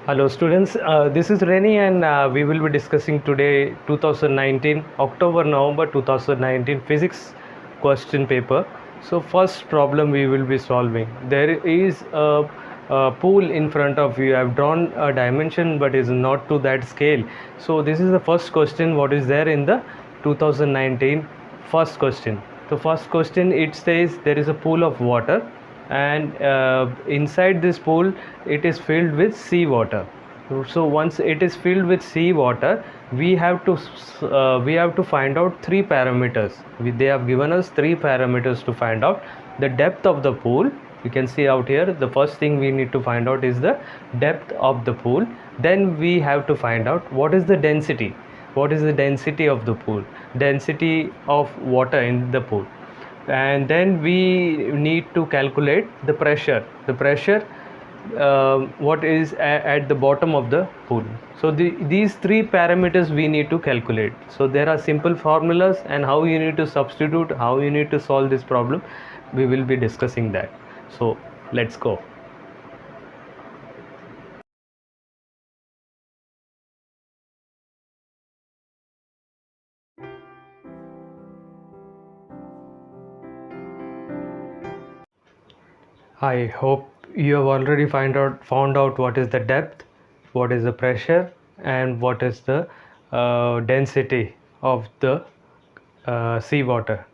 Hello students, this is Reni and we will be discussing today 2019 October-November 2019 physics question paper. So first problem we will be solving. There is a pool in front of you. I have drawn a dimension but is not to that scale. So this is the first question what is there in the 2019 first question. The first question, it says there is a pool of water and inside this pool it is filled with sea water. So once it is filled with sea water, we have to find out three parameters. They have given us three parameters to find out the depth of the pool. You can see out here, the first thing we need to find out is the depth of the pool. Then we have to find out what is the density. What is the density of the pool? Density of water in the pool. And then we need to calculate the pressure. What is at the bottom of the pool. So these three parameters we need to calculate. So there are simple formulas, and how you need to substitute, how you need to solve this problem, we will be discussing that. So let's go. I hope you have already found out what is the depth, what is the pressure, and what is the density of the seawater.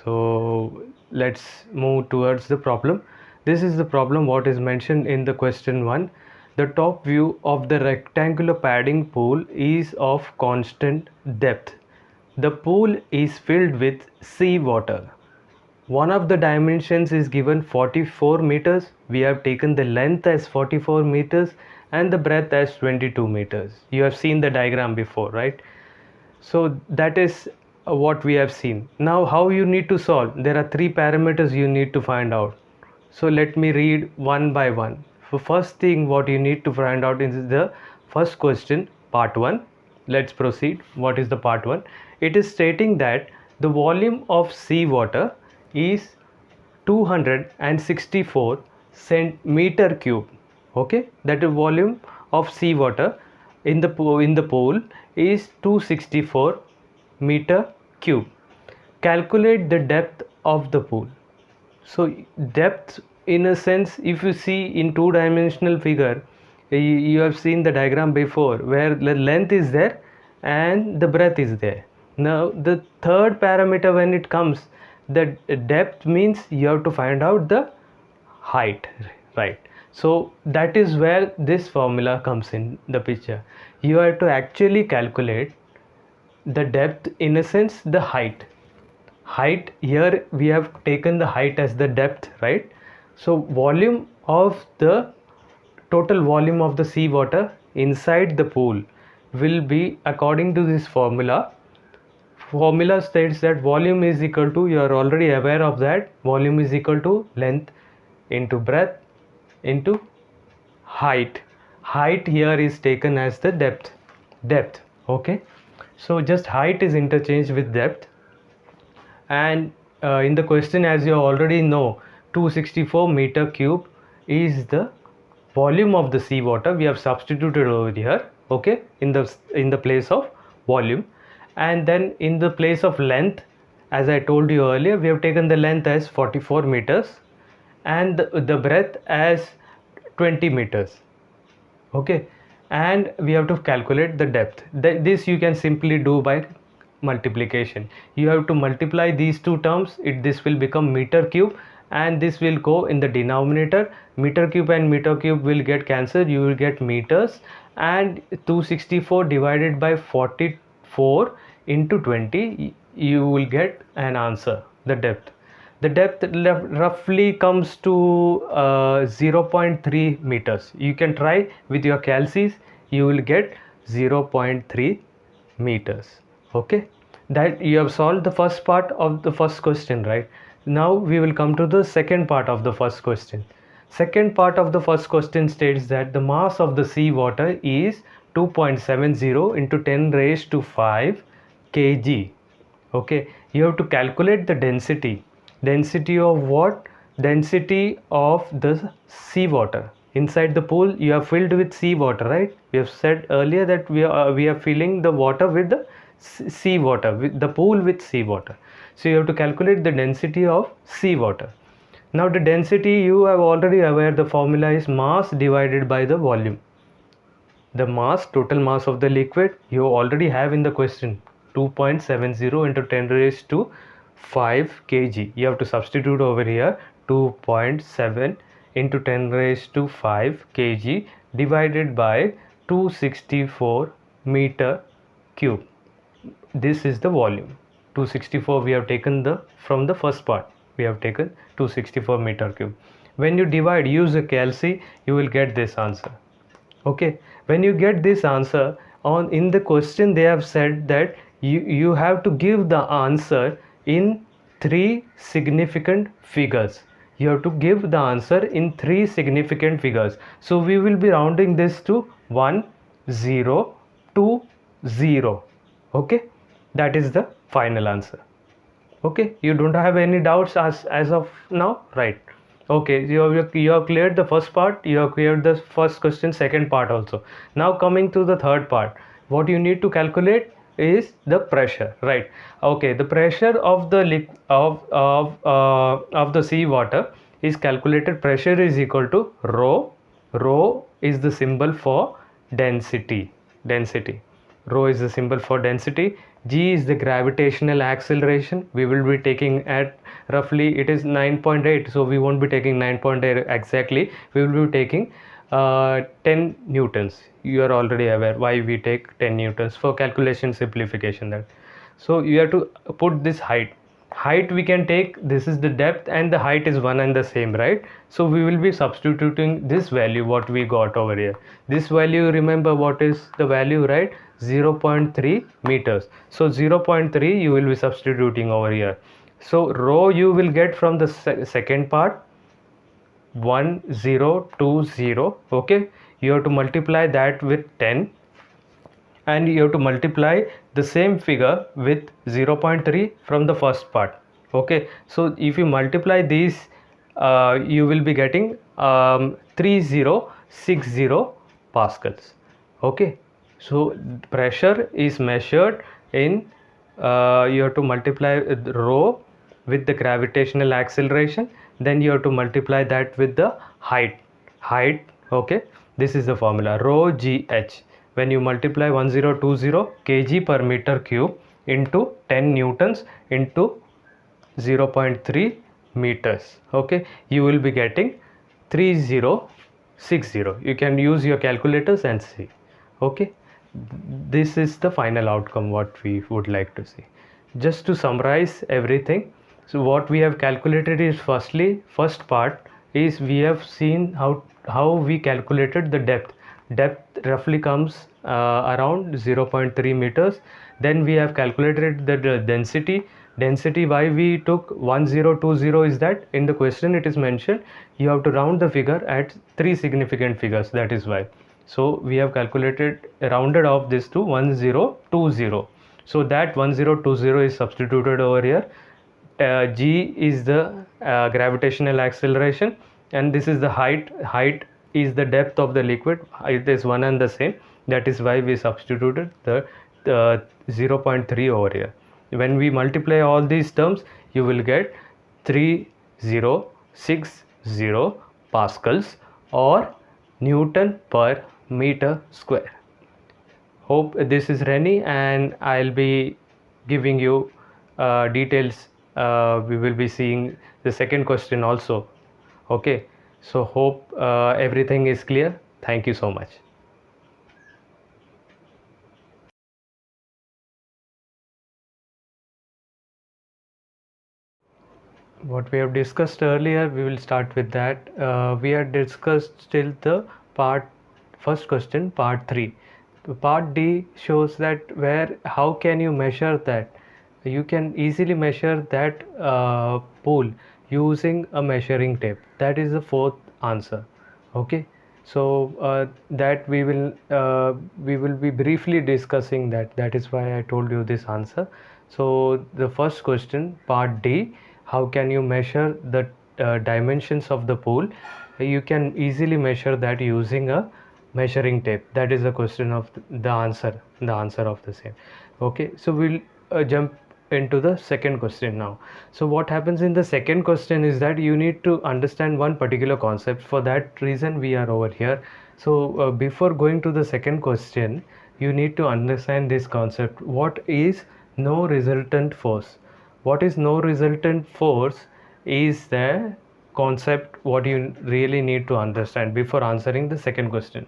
So let's move towards the problem. This is the problem what is mentioned in the question 1. The top view of the rectangular padding pool is of constant depth. The pool is filled with sea water. One of the dimensions is given 44 meters. We have taken the length as 44 meters and the breadth as 22 meters. You have seen the diagram before, right? So that is what we have seen. Now how you need to solve? There are three parameters you need to find out. So let me read one by one. So first thing what you need to find out is the first question, part 1. Let's proceed. What is the part 1? It is stating that the volume of sea water is 264 centimeter cube. Okay, that the volume of sea water in the pool is 264 meter cube. Calculate the depth of the pool. So depth, in a sense, if you see in two-dimensional figure, you have seen the diagram before where the length is there and the breadth is there. Now the third parameter, when it comes, the depth means you have to find out the height, right? So that is where this formula comes in the picture. You have to actually calculate the depth, in a sense the height. Here we have taken the height as the depth, right? So volume of the total volume of the sea water inside the pool will be, according to this formula states that volume is equal to, you are already aware of that, volume is equal to length into breadth into height. Height here is taken as the depth. Okay, so just height is interchanged with depth. And in the question, as you already know, 264 meter cube is the volume of the sea water. We have substituted over here, okay, in the place of volume. And then in the place of length, as I told you earlier, we have taken the length as 44 meters and the breadth as 20 meters. Okay, and we have to calculate the depth. This you can simply do by multiplication. You have to multiply these two terms. This will become meter cube and this will go in the denominator. Meter cube and meter cube will get cancelled. You will get meters, and 264 divided by 44 into 20, you will get an answer, the depth. The depth roughly comes to 0.3 meters. You can try with your calcs. You will get 0.3 meters. Okay, that you have solved the first part of the first question, right? Now we will come to the second part of the first question. Second part of the first question states that the mass of the sea water is 2.70 into 10 raised to 5 kg. Okay, you have to calculate the density. Density of what? Density of the sea water. Inside the pool you are filled with sea water, right? We have said earlier that we are filling the water with the sea water, with the pool with sea water. So you have to calculate the density of sea water. Now the density, you are already aware, the formula is mass divided by the volume. The mass, total mass of the liquid, you already have in the question, 2.70 into 10 raised to 5 kg. You have to substitute over here 2.7 into 10 raised to 5 kg divided by 264 meter cube. This is the volume. 264 we have taken the from the first part. We have taken 264 meter cube. When you divide, use a calci, you will get this answer. Okay, when you get this answer, on in the question they have said that you have to give the answer in 3 significant figures. You have to give the answer in 3 significant figures. So we will be rounding this to 1 0 2 0. Okay, that is the final answer. Okay, you don't have any doubts as of now, right? Okay, you have cleared the first part, you have cleared the first question, second part also. Now coming to the third part, what you need to calculate is the pressure, right? Okay, the pressure of the of the sea water is calculated. Pressure is equal to rho. Rho is the symbol for density. Rho is the symbol for density. G is the gravitational acceleration. We will be taking at roughly, it is 9.8, so we won't be taking 9.8 exactly. We will be taking 10 newtons. You are already aware why we take 10 newtons for calculation simplification. That, so you have to put this height. We can take, this is the depth and the height is one and the same, right? So we will be substituting this value what we got over here. This value, remember what is the value, right? 0.3 meters. So 0.3 you will be substituting over here. So rho you will get from the second part, 1020. Okay, you have to multiply that with 10 and you have to multiply the same figure with 0.3 from the first part. Okay, so if you multiply these, you will be getting 3060 pascals. Okay, so pressure is measured in, you have to multiply rho with the gravitational acceleration, then you have to multiply that with the height. Okay, this is the formula, rho gh. When you multiply 1020 kg per meter cube into 10 newtons into 0.3 meters, okay, you will be getting 3060. You can use your calculators and see. Okay, this is the final outcome what we would like to see. Just to summarize everything, so what we have calculated is, first part is we have seen how we calculated the depth roughly comes around 0.3 meters. Then we have calculated the density. Why we took 1020 is that in the question it is mentioned you have to round the figure at 3 significant figures, that is why. So we have rounded off this to 1020. So that 1020 is substituted over here. G is the gravitational acceleration and this is the height is the depth of the liquid. It is one and the same, that is why we substituted the 0.3 over here. When we multiply all these terms, you will get 3060 pascals or Newton per meter square. Hope this is Rennie, and I'll be giving you details. We will be seeing the second question also. Okay, so hope everything is clear. Thank you so much. What we have discussed earlier, we will start with that. We had discussed till the first question, part 3. Part D shows that how can you measure that? You can easily measure that pool using a measuring tape. That is the fourth answer. Okay, so that we will be briefly discussing that. That is why I told you this answer. So the first question, part D, how can you measure the dimensions of the pool you can easily measure that using a measuring tape. That is the question of the answer of the same. Okay, so we'll jump into the second question now. So what happens in the second question is that you need to understand one particular concept. For that reason we are over here. So before going to the second question, you need to understand this concept. What is no resultant force? What is no resultant force is the concept what you really need to understand before answering the second question.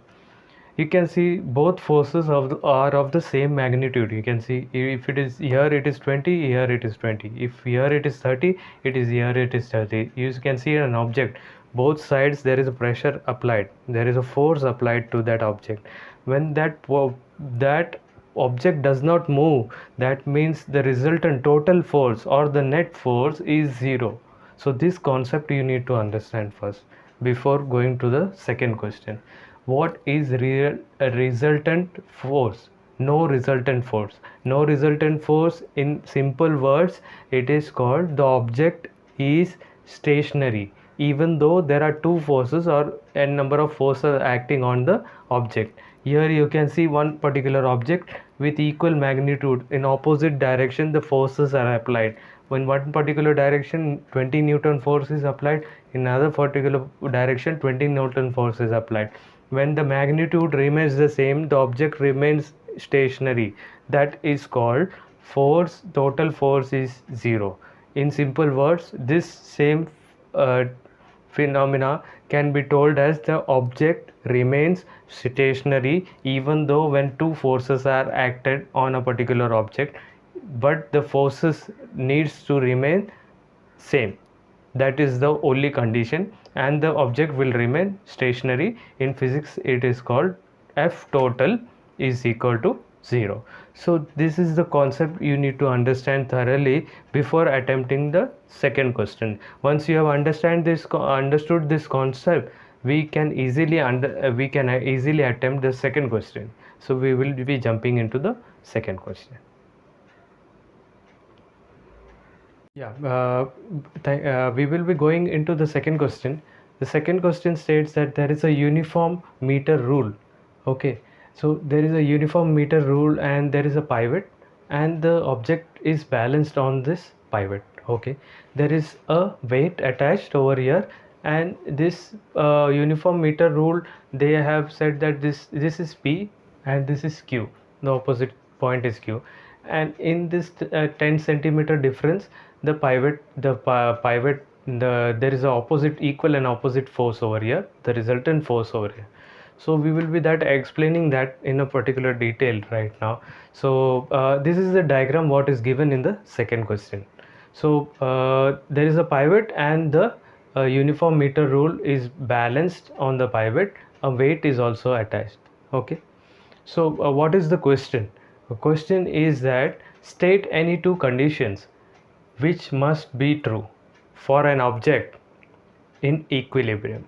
You can see both forces are of the same magnitude. You can see if it is here it is 20, here it is 20. If here it is 30, it is here it is 30. You can see an object, both sides there is a pressure applied, there is a force applied to that object. When that object does not move, that means the resultant total force or the net force is zero. So this concept you need to understand first before going to the second question. What is a resultant force? No resultant force. No resultant force, in simple words, it is called the object is stationary even though there are two forces or n number of forces acting on the object. Here you can see one particular object with equal magnitude. In opposite direction the forces are applied. When one particular direction 20 Newton force is applied, in another particular direction 20 Newton force is applied. When the magnitude remains the same, the object remains stationary. That is called force. Total force is zero. In simple words, this same uh, phenomena can be told as the object remains stationary even though when two forces are acted on a particular object, but the forces needs to remain same. That is the only condition, and the object will remain stationary. In physics it is called F total is equal to 0. So this is the concept you need to understand thoroughly before attempting the second question. Once you have understood this concept, we can easily attempt the second question. So we will be jumping into the second question. Yeah, we will be going into the second question. The second question states that there is a uniform meter rule. Okay, so there is a uniform meter rule and there is a pivot and the object is balanced on this pivot. Okay, there is a weight attached over here, and this uniform meter rule, they have said that this is P and this is Q. The opposite point is Q, and in this 10 centimeter difference, the pivot there is a opposite equal and opposite force over here, the resultant force over here. So we will be that explaining that in a particular detail right now. So this is the diagram what is given in the second question. So there is a pivot and the uniform meter rule is balanced on the pivot. A weight is also attached. Okay, so what is the question? The question is that state any two conditions which must be true for an object in equilibrium.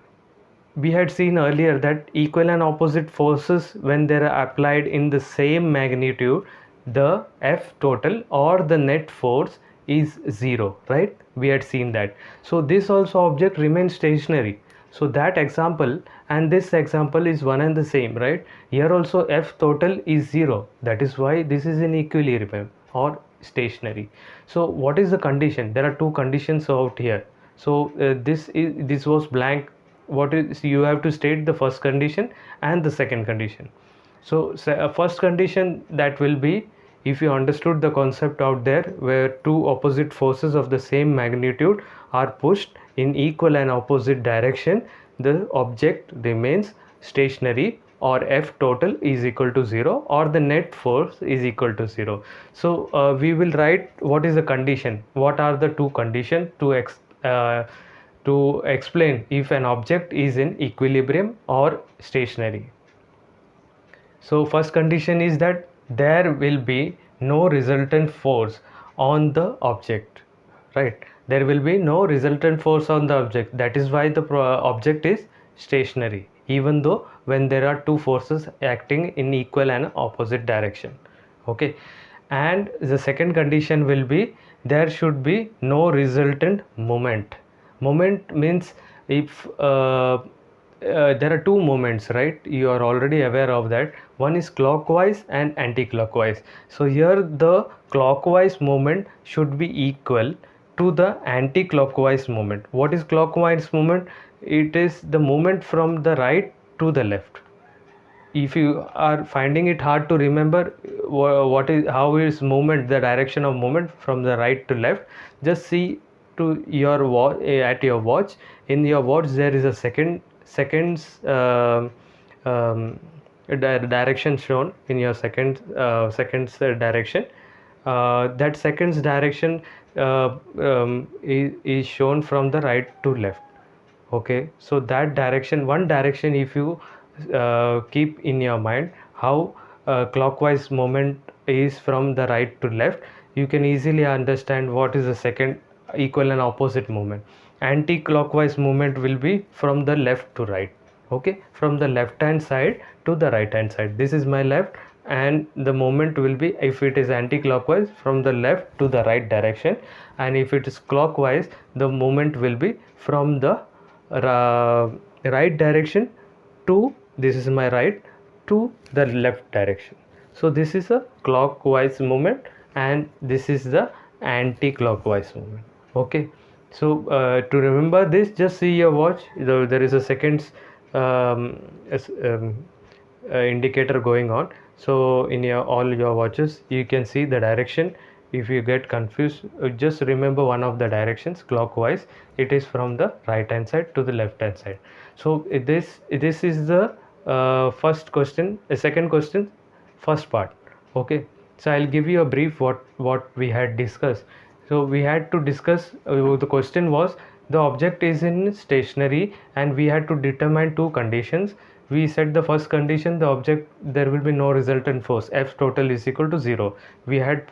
We had seen earlier that equal and opposite forces, when they are applied in the same magnitude, the F total or the net force is zero, right? We had seen that. So this also object remains stationary. So that example and this example is one and the same, right? Here also F total is zero. That is why this is in equilibrium or stationary. So what is the condition? There are two conditions out here. So this was blank. What is, you have to state the first condition and the second condition. So first condition, that will be, if you understood the concept out there, where two opposite forces of the same magnitude are pushed in equal and opposite direction, the object remains stationary, or F total is equal to 0, or the net force is equal to 0. So we will write what is the condition, what are the two conditions to explain if an object is in equilibrium or stationary. So first condition is that there will be no resultant force on the object, right? There will be no resultant force on the object. That is why the object is stationary, even though when there are two forces acting in equal and opposite direction. Okay, and the second condition will be there should be no resultant moment. Moment means if there are two moments, right? You are already aware of that. One is clockwise and anti-clockwise. So here the clockwise moment should be equal to the anti-clockwise moment. What is clockwise moment? It is the moment from the right to the left. If you are finding it hard to remember what is, how is movement, the direction of movement from the right to left, just see to your watch, at your watch. In your watch there is a seconds direction shown in your seconds direction. That seconds direction is shown from the right to left. Okay, so that direction, one direction, if you keep in your mind how clockwise movement is from the right to left, you can easily understand what is the second equal and opposite movement. Anti-clockwise movement will be from the left to right. Okay, from the left hand side to the right hand side. This is my left, and the movement will be, if it is anti-clockwise, from the left to the right direction, and if it is clockwise, the movement will be from the right direction to, this is my right, to the left direction. So this is a clockwise movement and this is the anti-clockwise movement. Okay, so to remember this, just see your watch. There is a seconds indicator going on. So in your all your watches you can see the direction. If you get confused, just remember one of the directions, clockwise. It is from the right hand side to the left hand side. So this is the first question, second question, first part. Okay, so I'll give you a brief what we had discussed. So we had to discuss, the question was, the object is in stationary and we had to determine two conditions. We said the first condition, the object, there will be no resultant force, F total is equal to 0. We had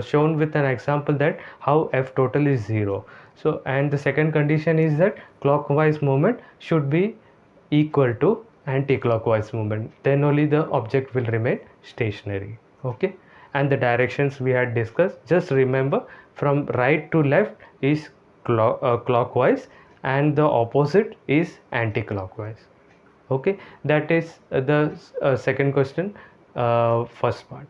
shown with an example that how F total is 0. So, and the second condition is that clockwise movement should be equal to anti-clockwise movement, then only the object will remain stationary. Okay, and the directions we had discussed, just remember, from right to left is clockwise and the opposite is anti-clockwise. Okay, that is the second question, first part.